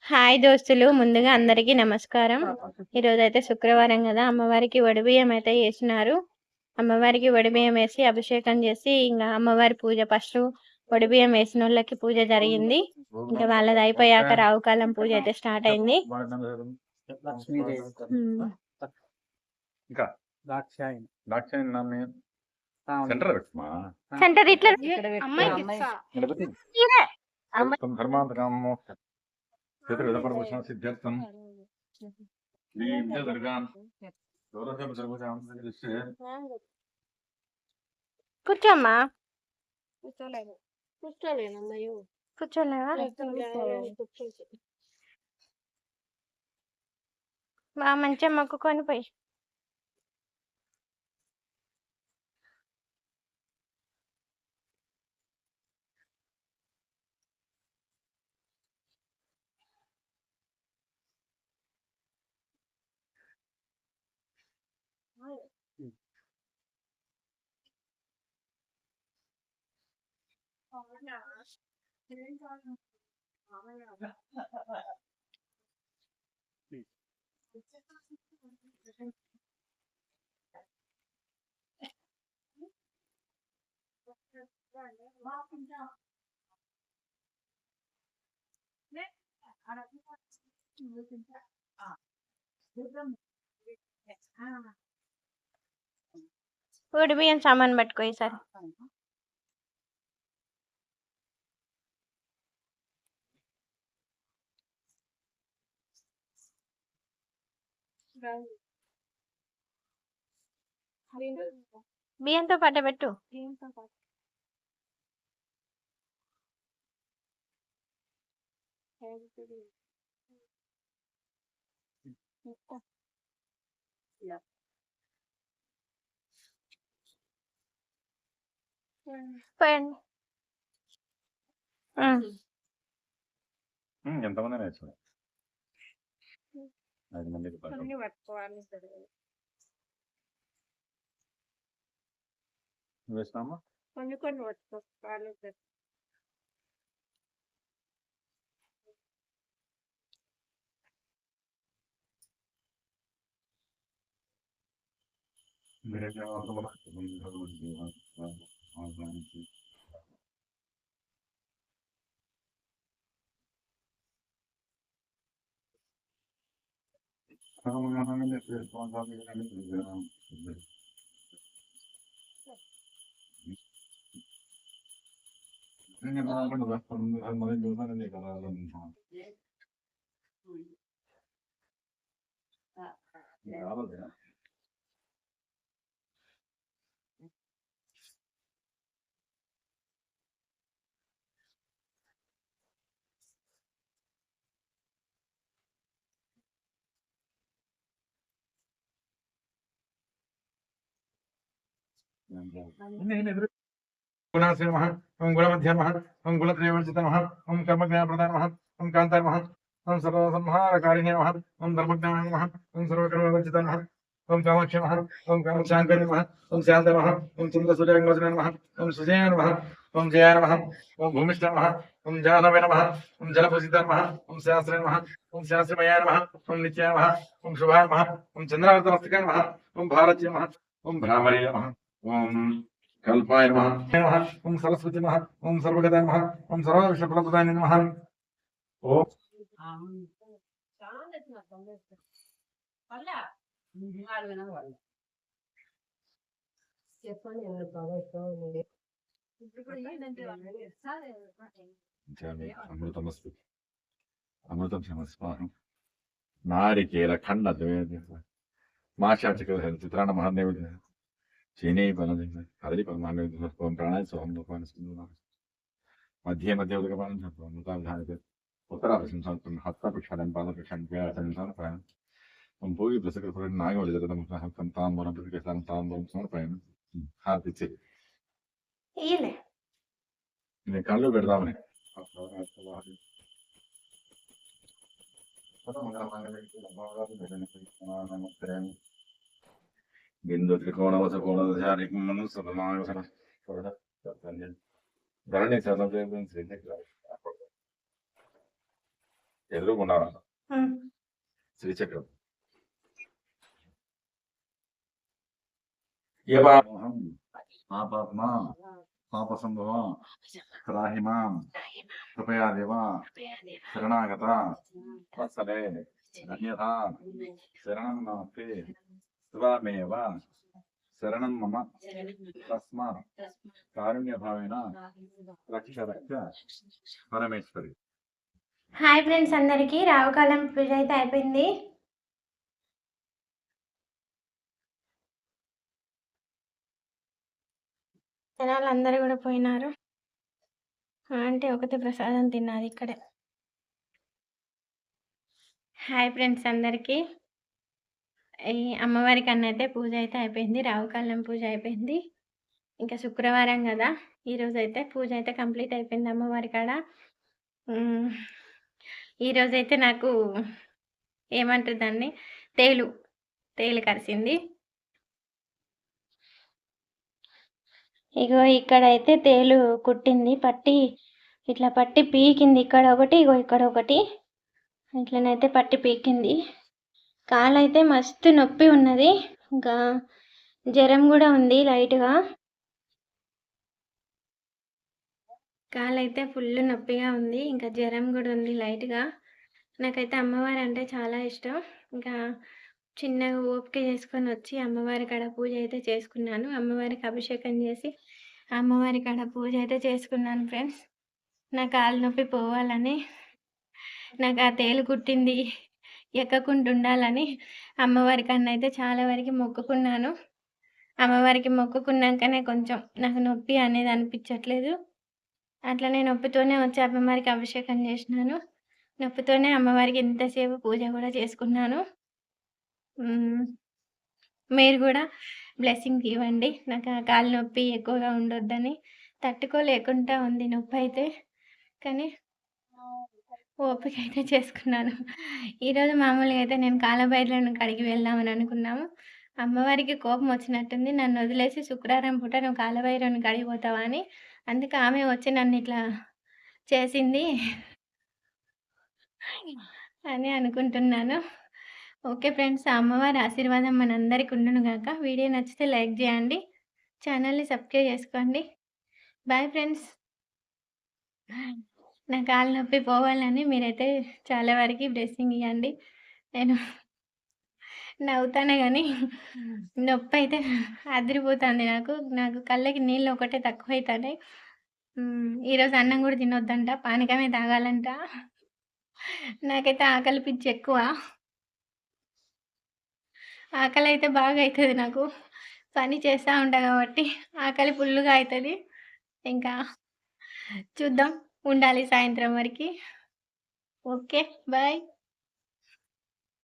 Hi దోస్తులు, ముందుగా అందరికీ నమస్కారం. ఈరోజైతే శుక్రవారం కదా, అమ్మవారికి వడిబియ్యం అయితే చేసినారు. అమ్మవారికి వడిబియ్యం వేసి అభిషేకం చేసి ఇంకా అమ్మవారి పూజ ఫస్ట్ వడిబియ్యం వేసిన వాళ్ళకి పూజ జరిగింది. ఇంకా వాళ్ళది అయిపోయాక రావుకాలం పూజ అయితే స్టార్ట్ అయింది. సెంటర్ ఇట్లా సిద్ధార్థం కూర్చోమ్మా. కూర్చోలేవా? మంచిగా మొక్కుకొని పోయి. వడిబియ్యం సామాన్ పట్టుకో ఈసారి. బియ్యంతో పాటే పెట్టు. పోయండి. ఎంతమంది వేసుకో 5 మందికి వేసినామా కొన్ని పట్టుకోవాలి. गुणाश्रय नमः ओम गुणमध्य नमः ओम गुणत्रयवर्जित नमः ओम कर्मज्ञानप्रदान नमः ओम कांताय नमः ओम सर्वसंहारकारिणे नमः ओम धर्मज्ञान नमः ओम सर्वकर्मवर्जित नमः ओम कामाक्षी नमः ओम कामशांकरी नमः ओम शांत नमः ओम चंद्रसूर्यंगोचर नमः ओम सुजय नमः ओम जय नमः ओम भूमिष्ठ नमः ओम जानवे नमः ओम जलपूजित नमः ओम शास्त्रे नमः ओम शास्त्रमय नमः ओम नित्याय नमः ओम शुभाय नमः ओम चंद्रावतमस्तकाय नमः ओम भारतीय नमः ओम ब्राह्मणे नमः ओम कल्पाय नमः ओम सरस्वती नमः ओम सर्वगताय नमः ओम सर्वविश्वप्रदाय नमः ओम अमृतमस्तु अमृतं समस्पाहं नारिकेल खंड माशाचक चित्रान्न महादेव चीनी बनते कदली महादेव प्राणाय सोहम मध्ये मध्ये उदकपानं मृताविधानते उत्तराभिषं समर्पण हस्तप्रक्षालन पादप्रक्षालन व्यासनं हम भूमि प्रसकृत नागवलिदतं तांबूलं प्रतिकेतां तांबूलं समर्पयामि हार्दिक నేను కళ్ళు పెడదామని బిందు త్రికోణవస కోణధారి ధరణి ఎదురుగుండా ఉమ్. శ్రీచక్రం పాపాత్మ పాపసంభవ త్రాహి మాం కృపయా దేవ శరణాగత వత్సలే అన్యథా శరణం నాస్తి త్వామేవ శరణం మమ తస్మాత్ కారుణ్యభావేన రక్ష రక్ష పరమేశ్వరి. హాయ్ ఫ్రెండ్స్, అందరికీ రావుకాలం పూజ అయితే అయిపోయింది. జనాలు అందరూ కూడా పోయినారు. అంటే ఒకటి ప్రసాదం తిన్నారు ఇక్కడే. హాయ్ ఫ్రెండ్స్ అందరికీ. ఈ అమ్మవారి కన్నా అయితే పూజ అయితే అయిపోయింది. రావుకాలం పూజ అయిపోయింది. ఇంకా శుక్రవారం కదా, ఈరోజు అయితే పూజ అయితే కంప్లీట్ అయిపోయింది అమ్మవారి కాడ. ఈరోజైతే నాకు ఏమంటారు దాన్ని, తేలు కరిసింది. ఇగో ఇక్కడైతే తేలు కుట్టింది, ఇట్లా పట్టి పీకింది. ఇక్కడ ఒకటి, ఇగో ఇక్కడ ఒకటి, ఇట్లనైతే పట్టి పీకింది. కాలైతే మస్తు నొప్పి ఉన్నది. ఇంకా జ్వరం కూడా ఉంది లైట్గా. కాలైతే ఫుల్ నొప్పిగా ఉంది, ఇంకా జ్వరం కూడా ఉంది లైట్గా. నాకైతే అమ్మవారు అంటే చాలా ఇష్టం. ఇంకా చిన్నగా ఓపిక చేసుకొని వచ్చి అమ్మవారి కాడ పూజ అయితే చేసుకున్నాను. అమ్మవారికి అభిషేకం చేసి అమ్మవారి కాడ పూజ అయితే చేసుకున్నాను ఫ్రెండ్స్. నా కాలు నొప్పి పోవాలని, నాకు ఆ తేలు కుట్టింది ఎక్కకుండా ఉండాలని అమ్మవారి కన్నా అయితే చాలా వరకు మొక్కుకున్నాను. అమ్మవారికి మొక్కుకున్నాకనే కొంచెం నాకు నొప్పి అనేది అనిపించట్లేదు. అట్లనే నొప్పితోనే వచ్చి అమ్మవారికి అభిషేకం చేసినాను. నొప్పితోనే అమ్మవారికి ఎంతసేపు పూజ కూడా చేసుకున్నాను. మీరు కూడా బ్లెస్సింగ్ ఇవ్వండి. నాకు ఆ కాలు నొప్పి ఎక్కువగా ఉండొద్దని. తట్టుకోలేకుండా ఉంది నొప్పి అయితే, కానీ ఓపిక అయితే చేసుకున్నాను. ఈరోజు మామూలుగా అయితే నేను కాలభైరవుని కాడికి వెళ్దామని అనుకున్నాము. అమ్మవారికి కోపం వచ్చినట్టుంది, నన్ను వదిలేసి శుక్రవారం పూట నువ్వు కాలభైరవుని కాడికి పోతావా అని. అందుకే ఆమె వచ్చి నన్ను ఇట్లా చేసింది అని అనుకుంటున్నాను. ఓకే ఫ్రెండ్స్, అమ్మవారి ఆశీర్వాదం మనందరికి ఉండును గాక. వీడియో నచ్చితే లైక్ చేయండి, ఛానల్ని సబ్స్క్రైబ్ చేసుకోండి. Bye friends. నా కాలు నొప్పి పోవాలని మీరైతే చాలా వరకు బ్లెస్సింగ్ ఇవ్వండి. నేను నవ్వుతానే కానీ నొప్పి అయితే అదిరిపోతుంది. నాకు కళ్ళకి నీళ్ళు ఒకటే తక్కువ అవుతున్నాయి. ఈరోజు అన్నం కూడా తినొద్దంట, పానకమే తాగాలంట. నాకైతే ఆకలి పిచ్చి ఎక్కువ. ఆకలి అయితే బాగా అవుతుంది నాకు, పని చేస్తూ ఉంటా కాబట్టి ఆకలి ఫుల్గా అవుతుంది. ఇంకా చూద్దాం, ఉండాలి సాయంత్రం వరకు. Okay bye.